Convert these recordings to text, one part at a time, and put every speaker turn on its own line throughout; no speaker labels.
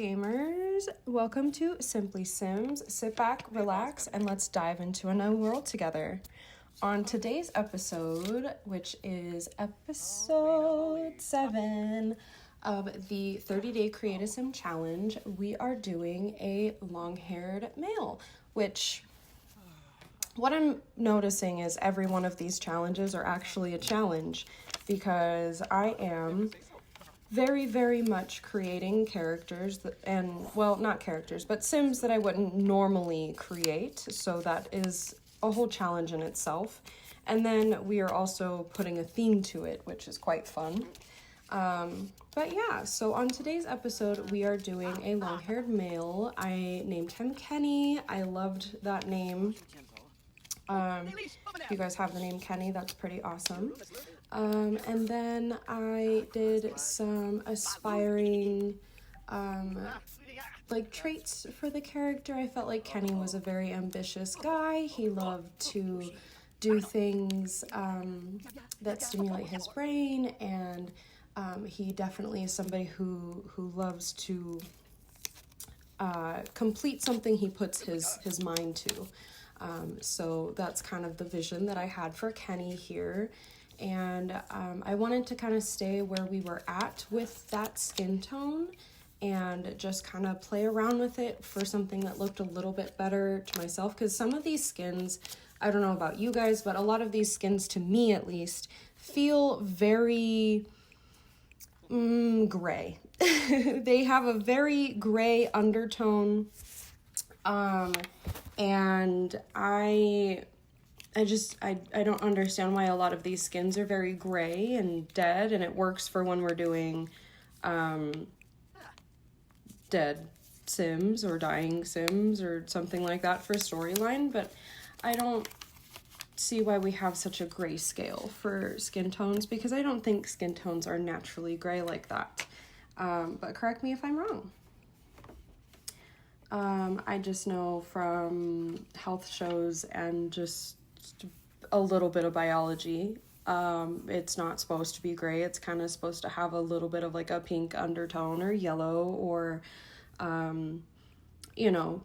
gamers, welcome to SIMplieSims. Sit back, relax, and let's dive into a new world together. On today's episode, which is episode 7 of the 30-day Create a Sim challenge, we are doing a long-haired male, which what I'm noticing is every one of these challenges are actually a challenge because I am very much creating characters not characters, but Sims that I wouldn't normally create. So that is a whole challenge in itself. And then we are also putting a theme to it, which is quite fun. But yeah, so on today's episode, we are doing a long-haired male. I named him Kenny. I loved that name. If you guys have the name Kenny, that's pretty awesome. And then I did some aspiring, traits for the character. I felt like Kenny was a very ambitious guy. He loved to do things, that stimulate his brain, and, he definitely is somebody who loves to, complete something he puts his mind to. So that's kind of the vision that I had for Kenny here. And I wanted to kind of stay where we were at with that skin tone and just kind of play around with it for something that looked a little bit better to myself. Because some of these skins, I don't know about you guys, but a lot of these skins, to me at least, feel very gray. They have a very gray undertone. And I don't understand why a lot of these skins are very gray and dead, and it works for when we're doing, dead Sims or dying Sims or something like that for storyline, but I don't see why we have such a gray scale for skin tones, because I don't think skin tones are naturally gray like that. But correct me if I'm wrong. I just know from health shows and just a little bit of biology, it's not supposed to be gray. It's kind of supposed to have a little bit of like a pink undertone or yellow or,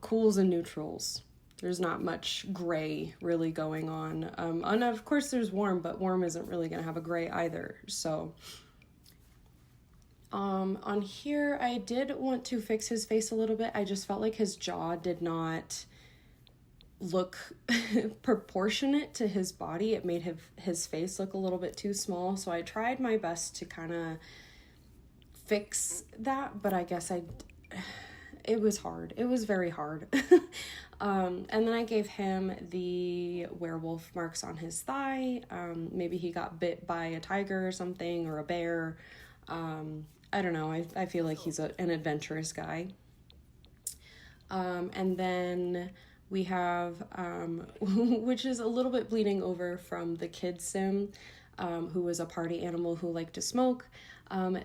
cools and neutrals. There's not much gray really going on. And of course there's warm, but warm isn't really going to have a gray either. So on here, I did want to fix his face a little bit. I just felt like his jaw did not look proportionate to his body. It made his face look a little bit too small. So I tried my best to kind of fix that, but I guess it was hard. It was very hard. And then I gave him the werewolf marks on his thigh. Maybe he got bit by a tiger or something, or a bear. I don't know. I feel like he's an adventurous guy. And then we have, which is a little bit bleeding over from the kid sim, who was a party animal who liked to smoke.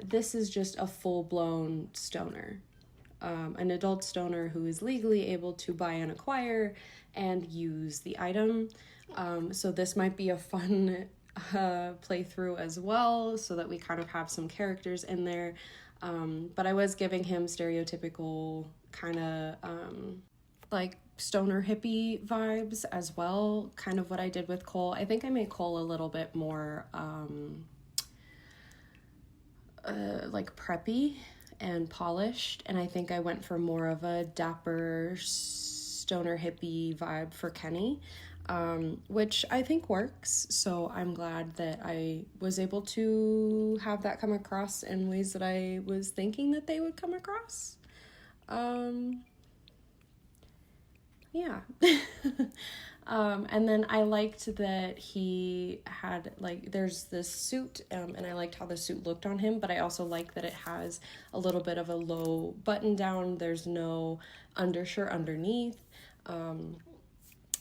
This is just a full-blown stoner. An adult stoner who is legally able to buy and acquire and use the item. So this might be a fun playthrough as well, so that we kind of have some characters in there. But I was giving him stereotypical kind of like stoner hippie vibes as well, kind of what I did with Cole. I think I made Cole a little bit more like preppy and polished, and I think I went for more of a dapper stoner hippie vibe for Kenny, which I think works. So I'm glad that I was able to have that come across in ways that I was thinking that they would come across. Yeah. And then I liked that he had, like, there's this suit, and I liked how the suit looked on him, but I also like that it has a little bit of a low button down. There's no undershirt underneath.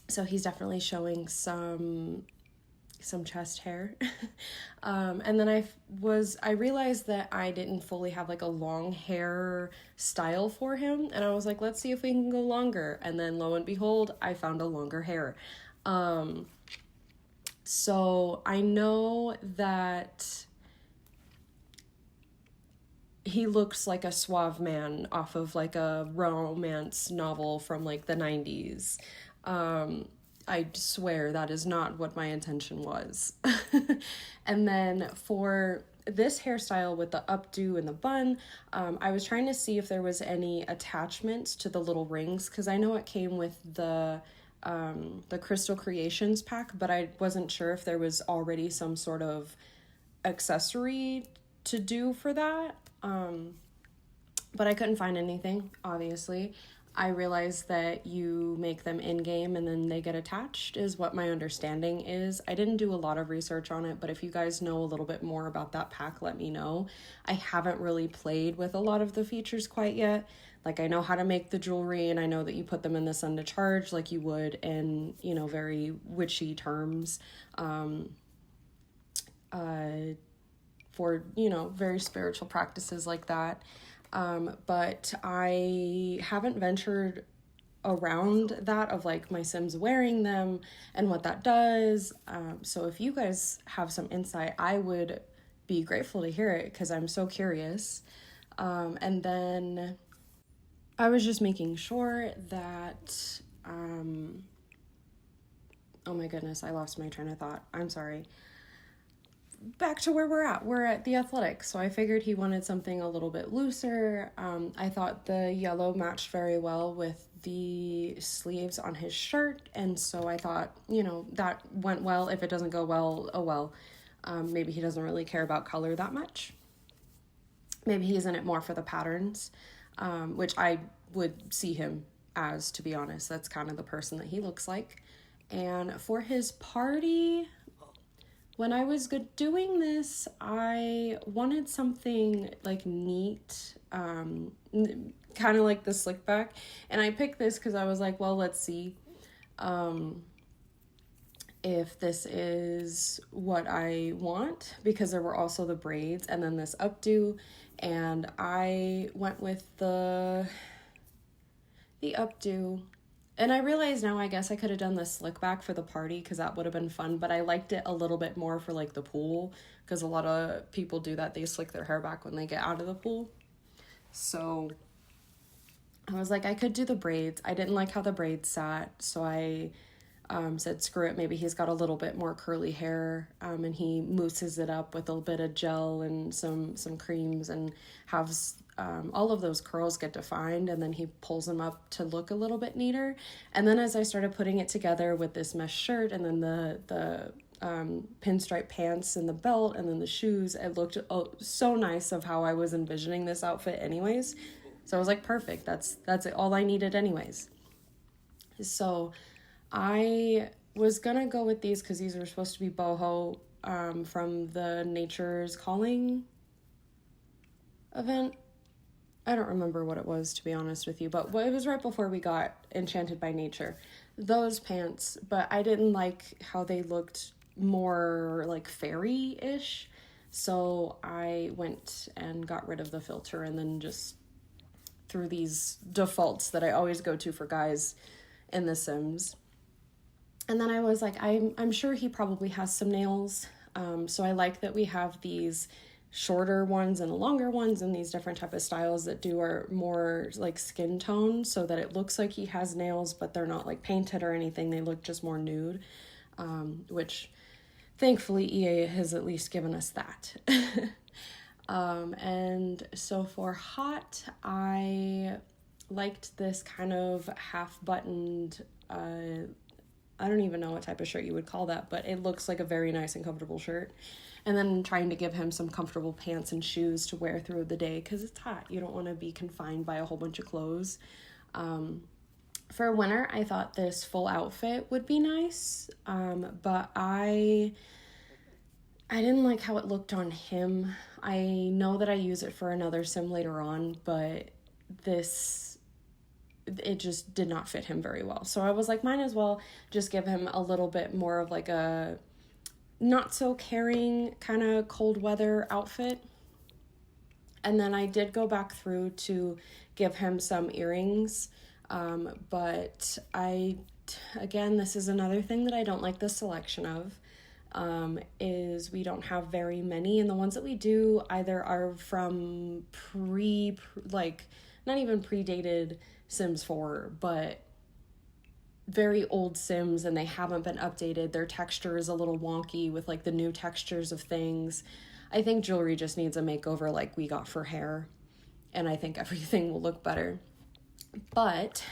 So he's definitely showing some chest hair. And then I realized that I didn't fully have like a long hair style for him, and I was like, let's see if we can go longer. And then lo and behold, I found a longer hair. So I know that he looks like a suave man off of like a romance novel from like the 90s. I swear that is not what my intention was. And then for this hairstyle with the updo and the bun, I was trying to see if there was any attachments to the little rings, because I know it came with the Crystal Creations pack, but I wasn't sure if there was already some sort of accessory to do for that. But I couldn't find anything, obviously. I realized that you make them in-game and then they get attached is what my understanding is. I didn't do a lot of research on it, but if you guys know a little bit more about that pack, let me know. I haven't really played with a lot of the features quite yet. Like, I know how to make the jewelry, and I know that you put them in the sun to charge like you would in, you know, very witchy terms. For, you know, very spiritual practices like that. But I haven't ventured around that of like my Sims wearing them and what that does. So if you guys have some insight, I would be grateful to hear it, because I'm so curious. And then I was just making sure that, oh my goodness, I lost my train of thought. I'm sorry. Back to where we're at. We're at the athletic, so I figured he wanted something a little bit looser. I thought the yellow matched very well with the sleeves on his shirt, and so I thought, you know, that went well. If it doesn't go well, oh well. Maybe he doesn't really care about color that much. Maybe he's in it more for the patterns, which I would see him as, to be honest. That's kind of the person that he looks like. And for his party, when I was doing this, I wanted something like neat, kind of like the slick back. And I picked this because I was like, well, let's see if this is what I want, because there were also the braids and then this updo. And I went with the updo. And I realize now, I guess I could have done the slick back for the party, because that would have been fun, but I liked it a little bit more for like the pool, because a lot of people do that. They slick their hair back when they get out of the pool. So I was like, I could do the braids. I didn't like how the braids sat, so I said, screw it. Maybe he's got a little bit more curly hair, and he mousses it up with a bit of gel and some creams, and has all of those curls get defined, and then he pulls them up to look a little bit neater. And then as I started putting it together with this mesh shirt and then the pinstripe pants and the belt and then the shoes, it looked so nice of how I was envisioning this outfit anyways. So I was like, perfect, that's it, all I needed anyways. So I was gonna go with these because these were supposed to be boho from the Nature's Calling event. I don't remember what it was, to be honest with you, but it was right before we got Enchanted by Nature. Those pants, but I didn't like how they looked more like fairy-ish, so I went and got rid of the filter and then just threw these defaults that I always go to for guys in The Sims. And then I was like, I'm sure he probably has some nails, so I like that we have these shorter ones and longer ones and these different type of styles that are more like skin tone, so that it looks like he has nails, but they're not like painted or anything. They look just more nude, which thankfully EA has at least given us that. And so for hot, I liked this kind of half buttoned, I don't even know what type of shirt you would call that, but it looks like a very nice and comfortable shirt. And then trying to give him some comfortable pants and shoes to wear through the day, because it's hot. You don't want to be confined by a whole bunch of clothes. For winter, I thought this full outfit would be nice, but I didn't like how it looked on him. I know that I use it for another sim later on, but it just did not fit him very well. So I was like, might as well just give him a little bit more of like a not so caring kind of cold weather outfit. And then I did go back through to give him some earrings, but again, this is another thing that I don't like the selection of. is we don't have very many, and the ones that we do either are from not even predated Sims 4, but very old Sims, and they haven't been updated. Their texture is a little wonky with like the new textures of things. I think jewelry just needs a makeover like we got for hair, and I think everything will look better. But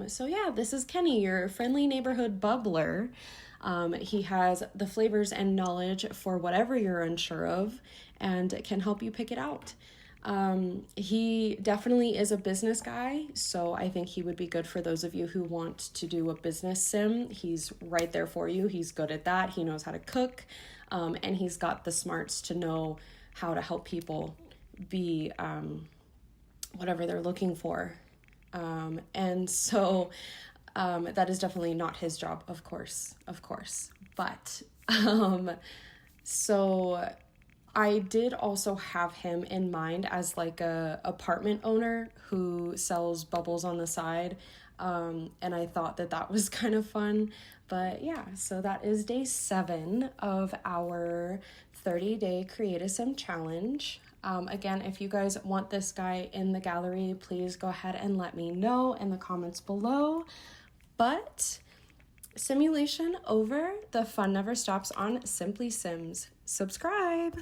so yeah, this is Kenny, your friendly neighborhood bubbler. He has the flavors and knowledge for whatever you're unsure of and can help you pick it out. He definitely is a business guy, so I think he would be good for those of you who want to do a business sim. He's right there for you. He's good at that. He knows how to cook, and he's got the smarts to know how to help people be whatever they're looking for. And so that is definitely not his job, of course. But so I did also have him in mind as like a apartment owner who sells bubbles on the side. And I thought that was kind of fun. But yeah, so that is day 7 of our 30-day Create a Sim challenge. Again, if you guys want this guy in the gallery, please go ahead and let me know in the comments below. But simulation over. The fun never stops on SIMplieSims. Subscribe!